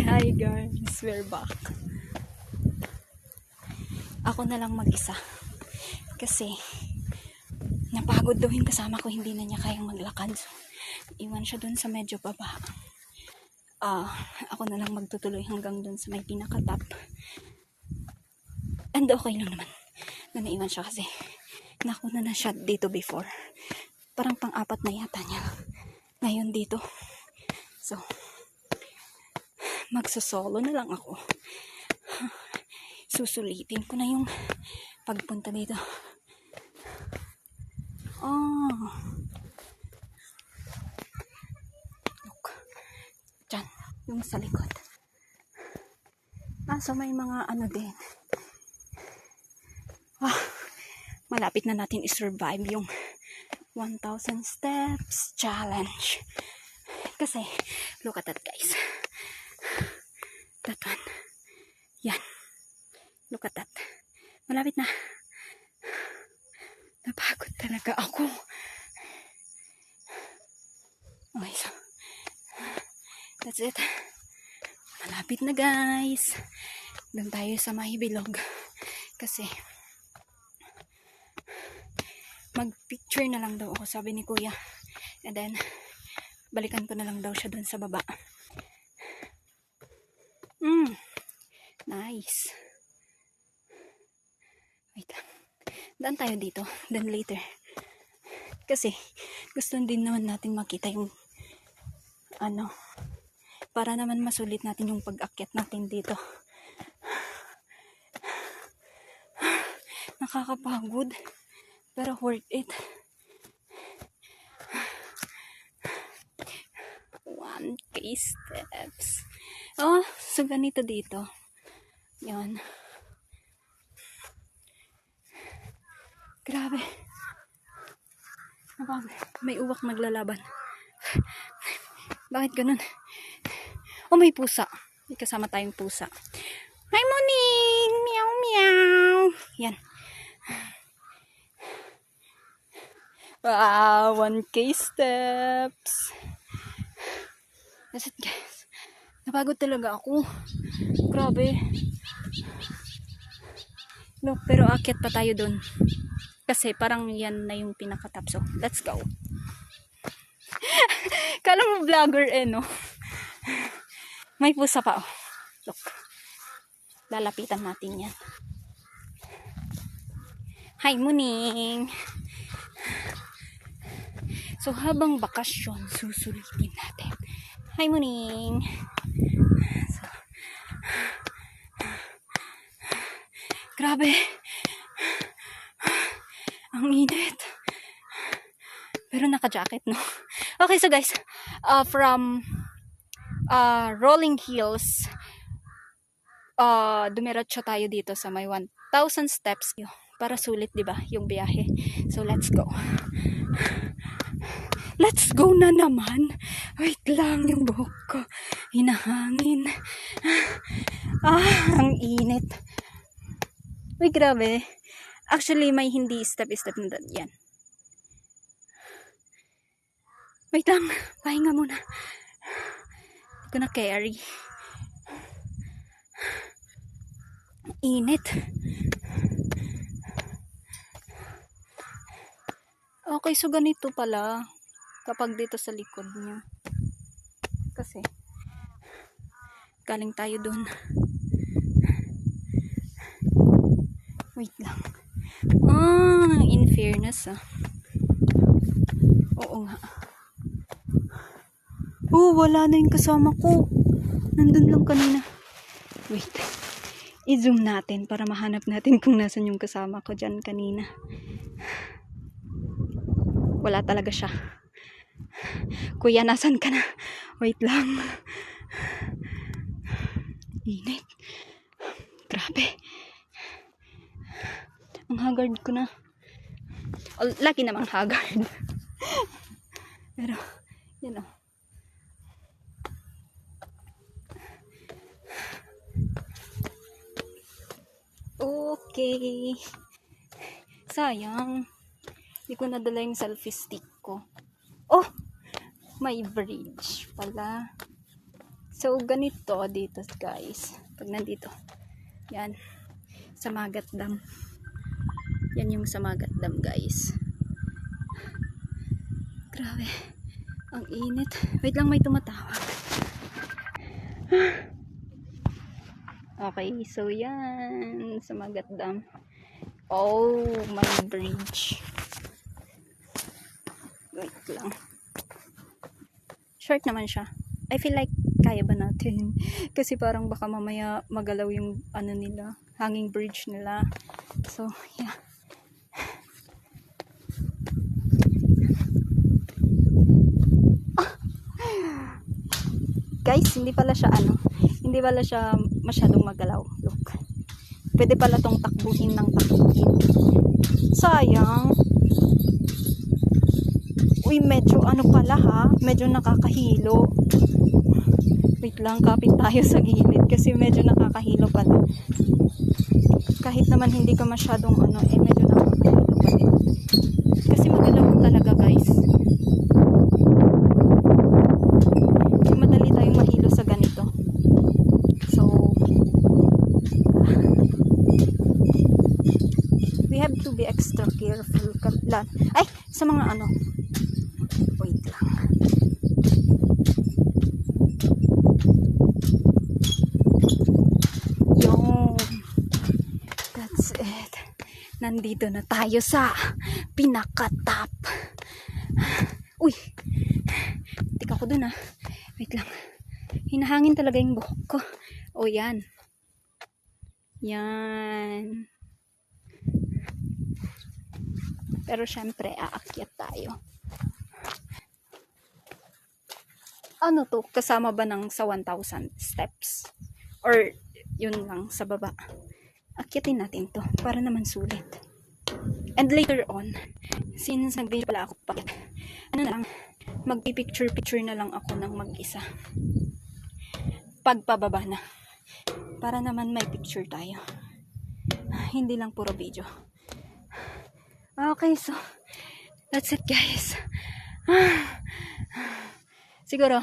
Hi guys, we're back. Ako na lang mag-isa. Kasi napagod daw yung kasama ko, hindi na niya kayang maglakad. So, iwan siya dun sa medyo baba. Ako na lang magtutuloy hanggang dun sa may pinaka-top. And okay lang naman na naiwan siya kasi nakuna na siya dito before. Parang pang-apat na yata niya ngayon dito. So, magsosolo na lang ako. Susulitin ko na yung pagpunta dito. Look. Diyan, yung sa likod. So may mga ano din. Malapit na natin i-survive yung 1,000 steps challenge. Kasi, look at that guys. That one. Yan. Look at that. Malapit na. Napagod talaga ako. Okay, so that's it. Malapit na guys. Doon tayo sa Mahibilog. Kasi mag-picture na lang daw ako, sabi ni kuya. And then balikan ko na lang daw siya doon sa baba. Nice. Wait. Daan tayo dito. Then later. Kasi gusto din naman natin makita yung para naman masulit natin yung pag-akyat natin dito. Nakakapagod. Pero worth it. 1K steps. So ganito dito. Yan. Grabe. May uwak naglalaban. Bakit ganun? May pusa. May kasama tayong pusa. Hi, morning! Meow, meow! Yan. Wow, 1K steps. That's it, guys. Napagod talaga ako. Grabe. Look, pero akyat pa tayo dun. Kasi parang yan na yung pinaka-top. So, let's go. Kala mo vlogger no? May pusa pa, Look. Lalapitan natin yan. Hi, morning! So, habang bakasyon, susulitin natin. Hi, morning! So, grabe! Ang init. Pero naka-jacket, no? Okay, so guys, from Rolling Hills, dumiretso tayo dito sa may 1,000 steps para sulit, di ba, yung biyahe. So, let's go. Let's go na naman. Wait lang, yung buhok ko hinahangin. Ang init. Uy, grabe. Actually, may hindi step-step na yan. Wait lang, pahinga muna. Hindi ko na carry. Init. Okay, so ganito pala kapag dito sa likod niya. Kasi galing tayo dun. Wait lang. In fairness, Oo nga. Wala na yung kasama ko. Nandun lang kanina. Wait. I-zoom natin para mahanap natin kung nasan yung kasama ko dyan kanina. Wala talaga siya. Kuya, nasan ka na? Wait lang. Init. Grabe. Ang haggard ko na. Lagi namang haggard. Pero, yun o. Okay. Sayang. Hindi ko nadala yung selfie stick ko. May bridge pala. So, ganito dito guys. Pag nandito. Yan. Samagat Dam. Yan yung Samagat Dam guys. Grabe. Ang init. Wait lang, may tumatawag. Okay, so yan. Samagat Dam. Oh, may bridge. Wait lang. Short naman siya. I feel like kaya ba natin? Kasi parang baka mamaya magalaw yung ano nila, hanging bridge nila. So, yeah. Guys, hindi pala siya masyadong magalaw. Look. Pwede pala tong takbuhin ng takbuhin. Sayang. Uy, medyo ano pala ha? Medyo nakakahilo. Wait lang, kapit tayo sa gilid kasi medyo nakakahilo pala. Kahit naman hindi ka masyadong medyo nakakahilo pa din. Kasi magalaw talaga guys. Madali tayong mahilo sa ganito. So, we have to be extra careful. Ay, sa mga wait lang. That's it. Nandito na tayo sa pinaka-top. Uy! Tika ko dun Wait lang. Hinahangin talaga yung buhok ko. O yan. Yan. Pero syempre, aakyat tayo. Ano to? Kasama ba ng sa 1,000 steps? Or yun lang sa baba? Akyatin natin to para naman sulit. And later on, since nag-video pala ako pa, magpipicture-picture na lang ako ng mag-isa. Pagpababa na. Para naman may picture tayo. Hindi lang puro video. Okay, so that's it guys. Siguro,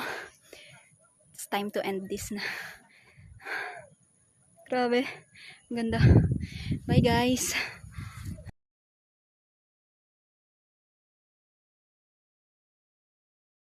it's time to end this na. Grabe. Ganda. Bye guys.